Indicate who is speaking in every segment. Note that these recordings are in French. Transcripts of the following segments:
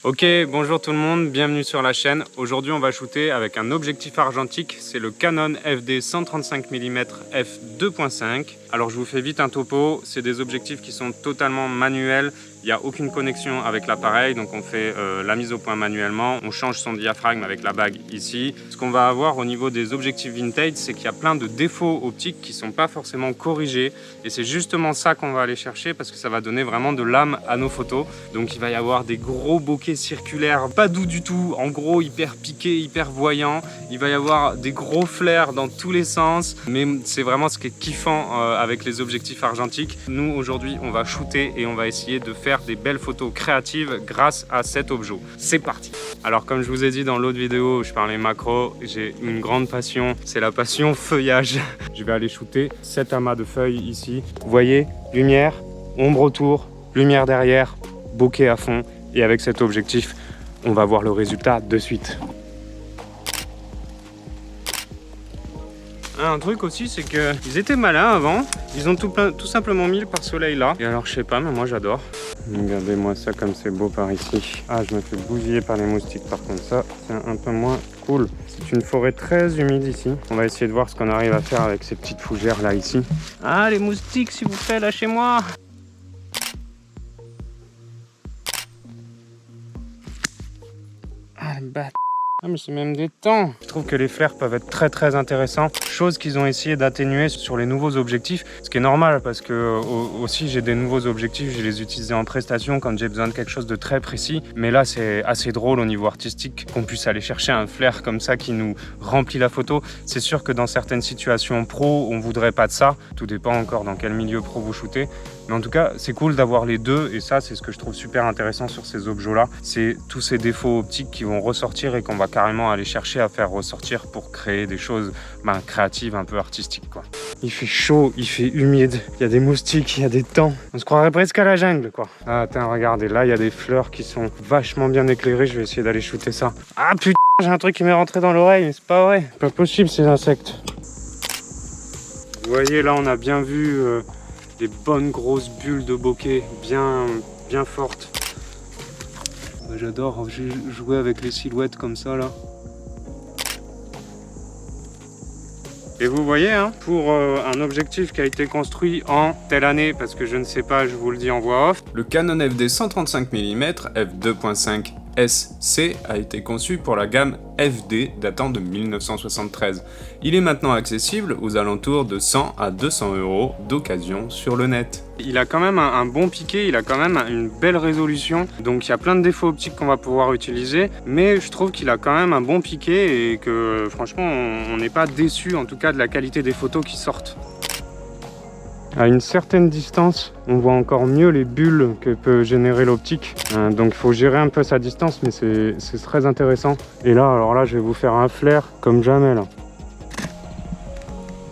Speaker 1: Ok, bonjour tout le monde, bienvenue sur la chaîne. Aujourd'hui on va shooter avec un objectif argentique, c'est le Canon FD 135 mm f2.5. Alors je vous fais vite un topo, c'est des objectifs qui sont totalement manuels, il n'y a aucune connexion avec l'appareil, donc on fait la mise au point manuellement, on change son diaphragme avec la bague ici. Ce qu'on va avoir au niveau des objectifs vintage, c'est qu'il y a plein de défauts optiques qui ne sont pas forcément corrigés, et c'est justement ça qu'on va aller chercher parce que ça va donner vraiment de l'âme à nos photos. Donc il va y avoir des gros bokeh circulaires, pas doux du tout, en gros hyper piqué, hyper voyant. Il va y avoir des gros flares dans tous les sens, mais c'est vraiment ce qui est kiffant avec les objectifs argentiques. Nous aujourd'hui on va shooter et on va essayer de faire des belles photos créatives grâce à cet objet. C'est parti. Alors comme je vous ai dit dans l'autre vidéo où je parlais macro, j'ai une grande passion, c'est la passion feuillage. Je vais aller shooter cet amas de feuilles ici. Vous voyez, lumière, ombre autour, lumière derrière, bokeh à fond. Et avec cet objectif, on va voir le résultat de suite. Un truc aussi, c'est qu'ils étaient malins avant. Ils ont tout simplement mis le pare-soleil là. Et alors, je sais pas, mais moi j'adore. Regardez-moi ça comme c'est beau par ici. Ah, je me fais bousiller par les moustiques. Par contre, ça, c'est un peu moins cool. C'est une forêt très humide ici. On va essayer de voir ce qu'on arrive à faire avec ces petites fougères là ici. Ah, les moustiques, s'il vous plaît, lâchez-moi. Ah, le bâtard. Ah mais c'est même des temps. Je trouve que les flares peuvent être très intéressants. Chose qu'ils ont essayé d'atténuer sur les nouveaux objectifs. Ce qui est normal parce que aussi j'ai des nouveaux objectifs. Je les utilise en prestation quand j'ai besoin de quelque chose de très précis. Mais là c'est assez drôle au niveau artistique qu'on puisse aller chercher un flare comme ça qui nous remplit la photo. C'est sûr que dans certaines situations pro, on voudrait pas de ça. Tout dépend encore dans quel milieu pro vous shootez. Mais en tout cas, c'est cool d'avoir les deux. Et ça, c'est ce que je trouve super intéressant sur ces objets-là. C'est tous ces défauts optiques qui vont ressortir et qu'on va carrément aller chercher à faire ressortir pour créer des choses créatives, un peu artistiques, quoi. Il fait chaud, il fait humide, il y a des moustiques, il y a des temps. On se croirait presque à la jungle, quoi. Ah, attends, regardez, là, il y a des fleurs qui sont vachement bien éclairées. Je vais essayer d'aller shooter ça. Ah, putain, j'ai un truc qui m'est rentré dans l'oreille, mais c'est pas vrai. Pas possible, ces insectes. Vous voyez, là, on a bien vu... des bonnes grosses bulles de bokeh bien fortes. J'adore jouer avec les silhouettes comme ça là. Et vous voyez, hein, pour un objectif qui a été construit en telle année, parce que je ne sais pas, je vous le dis en voix off. Le Canon FD 135 mm f2.5 SC a été conçu pour la gamme FD datant de 1973. Il est maintenant accessible aux alentours de 100 à 200 € d'occasion sur le net. Il a quand même un bon piqué, il a quand même une belle résolution, donc il y a plein de défauts optiques qu'on va pouvoir utiliser, mais je trouve qu'il a quand même un bon piqué et que franchement on n'est pas déçu en tout cas de la qualité des photos qui sortent. À une certaine distance, on voit encore mieux les bulles que peut générer l'optique. Donc il faut gérer un peu sa distance, mais c'est très intéressant. Et là, alors là, je vais vous faire un flair comme jamais là.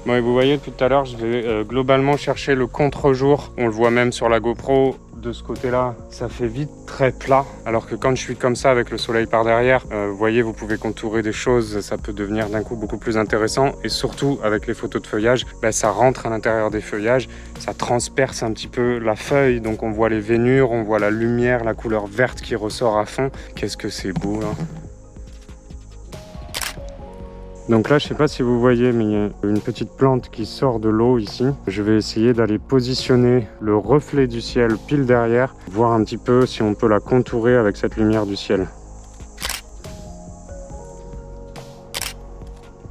Speaker 1: Bon, et vous voyez, depuis tout à l'heure, je vais globalement chercher le contre-jour. On le voit même sur la GoPro. De ce côté-là, ça fait vite très plat. Alors que quand je suis comme ça avec le soleil par derrière, vous voyez, vous pouvez contourer des choses. Ça peut devenir d'un coup beaucoup plus intéressant. Et surtout, avec les photos de feuillage, ça rentre à l'intérieur des feuillages. Ça transperce un petit peu la feuille. Donc on voit les veinures, on voit la lumière, la couleur verte qui ressort à fond. Qu'est-ce que c'est beau, là. Donc là, je sais pas si vous voyez, mais il y a une petite plante qui sort de l'eau ici. Je vais essayer d'aller positionner le reflet du ciel pile derrière, voir un petit peu si on peut la contourer avec cette lumière du ciel.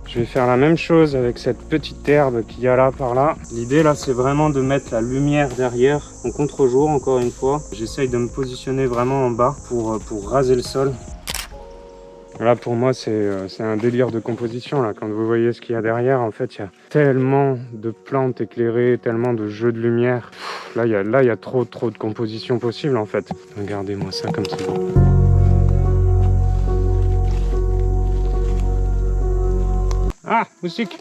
Speaker 1: Je vais faire la même chose avec cette petite herbe qu'il y a là par là. L'idée là, c'est vraiment de mettre la lumière derrière en contre-jour, encore une fois. J'essaye de me positionner vraiment en bas pour raser le sol. Là pour moi c'est un délire de composition là. Quand vous voyez ce qu'il y a derrière, en fait il y a tellement de plantes éclairées, tellement de jeux de lumière. Là il y a trop de composition possible en fait. Regardez-moi ça comme c'est beau. Ah, moustique.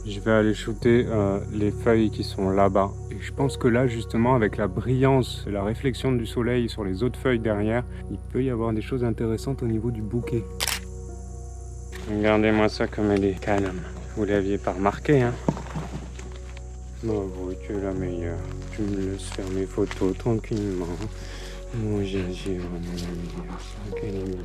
Speaker 1: Je vais aller shooter les feuilles qui sont là-bas. Et je pense que là, justement, avec la brillance et la réflexion du soleil sur les autres feuilles derrière, il peut y avoir des choses intéressantes au niveau du bouquet. Regardez-moi ça comme elle est calme. Vous l'aviez pas remarqué, hein? Bravo, tu es la meilleure. Tu me laisses faire mes photos tranquillement. Mon Gigi, vraiment la meilleure. Quelle est mignonne.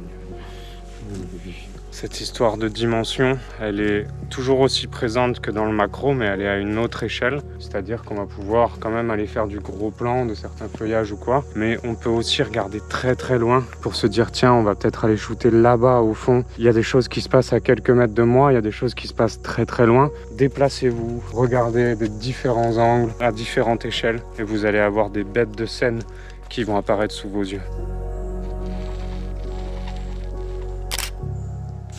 Speaker 1: Cette histoire de dimension, elle est toujours aussi présente que dans le macro, mais elle est à une autre échelle. C'est-à-dire qu'on va pouvoir quand même aller faire du gros plan de certains feuillages ou quoi. Mais on peut aussi regarder très très loin pour se dire tiens, on va peut-être aller shooter là-bas au fond. Il y a des choses qui se passent à quelques mètres de moi, il y a des choses qui se passent très très loin. Déplacez-vous, regardez de différents angles, à différentes échelles, et vous allez avoir des bêtes de scène qui vont apparaître sous vos yeux.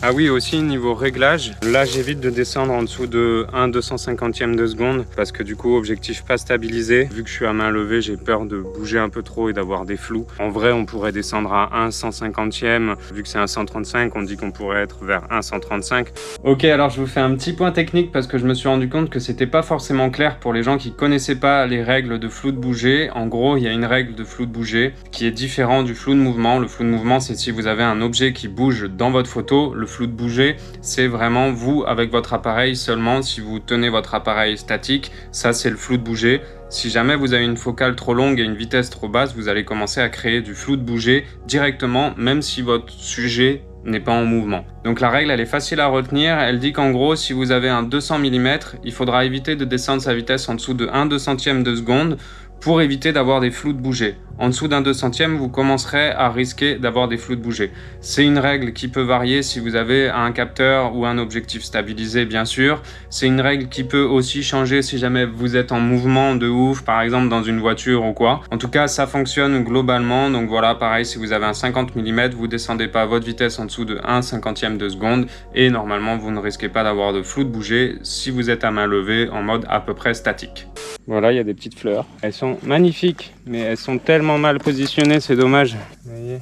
Speaker 1: Ah oui, aussi niveau réglage, là j'évite de descendre en dessous de 1/250e de seconde parce que du coup objectif pas stabilisé. Vu que je suis à main levée, j'ai peur de bouger un peu trop et d'avoir des flous. En vrai, on pourrait descendre à 1/150e. Vu que c'est un 135, on dit qu'on pourrait être vers 1/135. Ok, alors je vous fais un petit point technique parce que je me suis rendu compte que c'était pas forcément clair pour les gens qui connaissaient pas les règles de flou de bouger. En gros, il y a une règle de flou de bouger qui est différent du flou de mouvement. Le flou de mouvement, c'est si vous avez un objet qui bouge dans votre photo. Le flou de bouger, c'est vraiment vous avec votre appareil seulement. Si vous tenez votre appareil statique, ça c'est le flou de bouger. Si jamais vous avez une focale trop longue et une vitesse trop basse, vous allez commencer à créer du flou de bouger directement, même si votre sujet n'est pas en mouvement. Donc la règle, elle est facile à retenir. Elle dit qu'en gros, si vous avez un 200 mm, il faudra éviter de descendre sa vitesse en dessous de 1/200e de seconde pour éviter d'avoir des flous de bouger. En dessous d'un 200e, vous commencerez à risquer d'avoir des flous de bouger. C'est une règle qui peut varier si vous avez un capteur ou un objectif stabilisé, bien sûr. C'est une règle qui peut aussi changer si jamais vous êtes en mouvement de ouf, par exemple dans une voiture ou quoi. En tout cas, ça fonctionne globalement. Donc voilà, pareil, si vous avez un 50 mm, vous descendez pas votre vitesse en dessous de 1/50e de seconde et normalement, vous ne risquez pas d'avoir de flou de bouger si vous êtes à main levée en mode à peu près statique. Voilà, il y a des petites fleurs. Elles sont magnifiques, mais elles sont tellement mal positionnées, c'est dommage. Vous voyez ?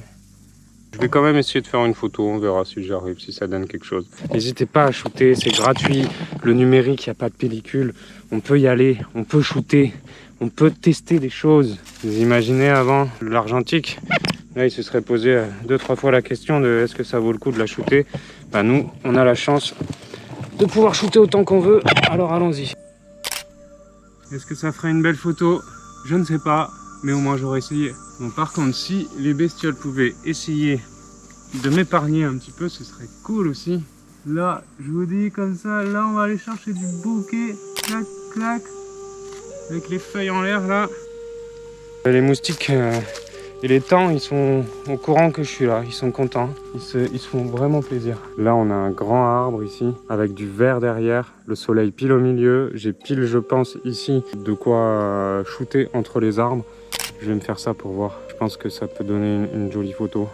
Speaker 1: Je vais quand même essayer de faire une photo, on verra si j'arrive, si ça donne quelque chose. N'hésitez pas à shooter, c'est gratuit. Le numérique, il n'y a pas de pellicule. On peut y aller, on peut shooter, on peut tester des choses. Vous imaginez avant l'argentique ? Là, il se serait posé 2-3 fois la question de est-ce que ça vaut le coup de la shooter ? Bah nous, on a la chance de pouvoir shooter autant qu'on veut, alors allons-y. Est-ce que ça ferait une belle photo? Je ne sais pas, mais au moins j'aurais essayé. Bon, par contre, si les bestioles pouvaient essayer de m'épargner un petit peu, ce serait cool aussi. Là, je vous dis comme ça, là on va aller chercher du bouquet, clac, clac, avec les feuilles en l'air là. Les moustiques et les tans, ils sont au courant que je suis là, ils sont contents, ils se font vraiment plaisir. Là, on a un grand arbre ici, avec du vert derrière, le soleil pile au milieu. J'ai pile, je pense, ici, de quoi shooter entre les arbres. Je vais me faire ça pour voir. Je pense que ça peut donner une jolie photo.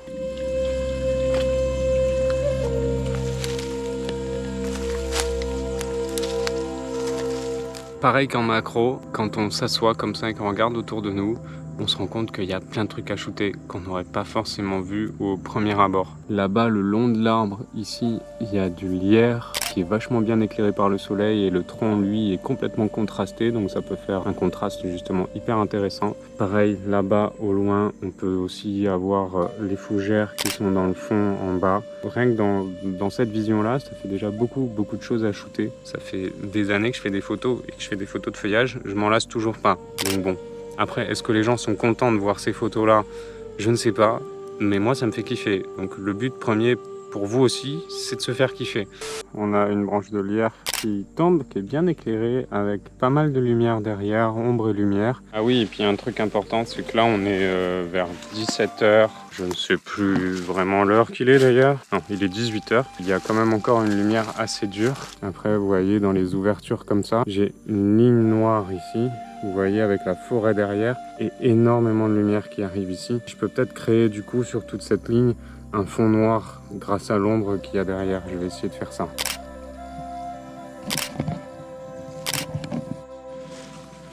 Speaker 1: Pareil qu'en macro, quand on s'assoit comme ça et qu'on regarde autour de nous, on se rend compte qu'il y a plein de trucs à shooter qu'on n'aurait pas forcément vu au premier abord. Là-bas, le long de l'arbre, ici, il y a du lierre qui est vachement bien éclairé par le soleil et le tronc, lui, est complètement contrasté, donc ça peut faire un contraste justement hyper intéressant. Pareil, là-bas, au loin, on peut aussi avoir les fougères qui sont dans le fond, en bas. Rien que dans cette vision-là, ça fait déjà beaucoup de choses à shooter. Ça fait des années que je fais des photos et que je fais des photos de feuillage, je m'en lasse toujours pas, donc bon. Après, est-ce que les gens sont contents de voir ces photos-là? Je ne sais pas, mais moi, ça me fait kiffer. Donc le but premier pour vous aussi, c'est de se faire kiffer. On a une branche de lierre qui tombe, qui est bien éclairée, avec pas mal de lumière derrière, ombre et lumière. Ah oui, et puis un truc important, c'est que là, on est vers 17 h. Je ne sais plus vraiment l'heure qu'il est d'ailleurs. Non, il est 18 h. Il y a quand même encore une lumière assez dure. Après, vous voyez, dans les ouvertures comme ça, j'ai une ligne noire ici. Vous voyez avec la forêt derrière et énormément de lumière qui arrive ici. Je peux peut-être créer du coup sur toute cette ligne un fond noir grâce à l'ombre qu'il y a derrière. Je vais essayer de faire ça.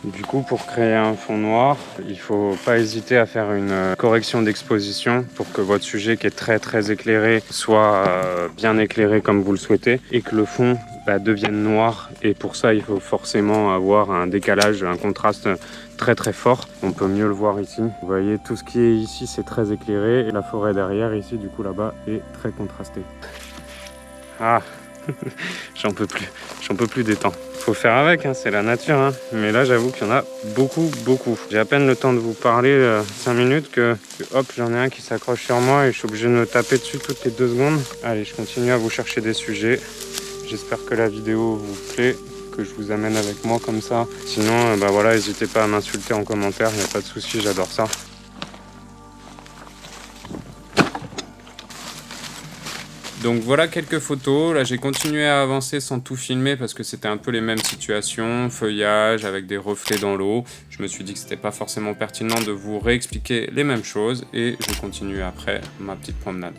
Speaker 1: Du coup, pour créer un fond noir, il faut pas hésiter à faire une correction d'exposition pour que votre sujet qui est très éclairé soit bien éclairé comme vous le souhaitez et que le fond devienne noir. Et pour ça, il faut forcément avoir un décalage, un contraste très fort. On peut mieux le voir ici. Vous voyez, tout ce qui est ici, c'est très éclairé et la forêt derrière ici, du coup là-bas, est très contrastée. Ah, j'en peux plus des temps. Faut faire avec, hein, c'est la nature. Hein. Mais là, j'avoue qu'il y en a beaucoup. J'ai à peine le temps de vous parler 5 minutes que hop, j'en ai un qui s'accroche sur moi et je suis obligé de me taper dessus toutes les 2 secondes. Allez, je continue à vous chercher des sujets. J'espère que la vidéo vous plaît, que je vous amène avec moi comme ça. Sinon, bah voilà, n'hésitez pas à m'insulter en commentaire, il n'y a pas de souci, j'adore ça. Donc voilà quelques photos. Là, j'ai continué à avancer sans tout filmer parce que c'était un peu les mêmes situations, feuillage avec des reflets dans l'eau. Je me suis dit que c'était pas forcément pertinent de vous réexpliquer les mêmes choses et je continue après ma petite promenade.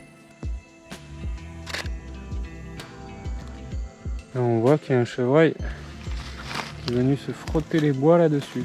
Speaker 1: Là, on voit qu'il y a un chevreuil qui est venu se frotter les bois là-dessus.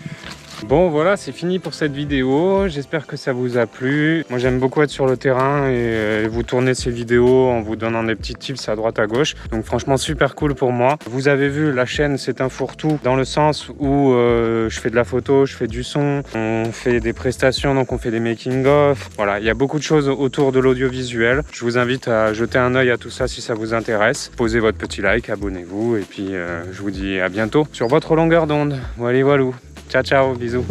Speaker 1: Bon voilà, c'est fini pour cette vidéo, j'espère que ça vous a plu. Moi j'aime beaucoup être sur le terrain et vous tourner ces vidéos en vous donnant des petits tips à droite à gauche. Donc franchement super cool pour moi. Vous avez vu, la chaîne c'est un fourre-tout dans le sens où je fais de la photo, je fais du son, on fait des prestations, donc on fait des making-of. Voilà, il y a beaucoup de choses autour de l'audiovisuel. Je vous invite à jeter un œil à tout ça si ça vous intéresse. Posez votre petit like, abonnez-vous et puis je vous dis à bientôt sur votre longueur d'onde. Voilà, voilà. Ciao, ciao, bisous.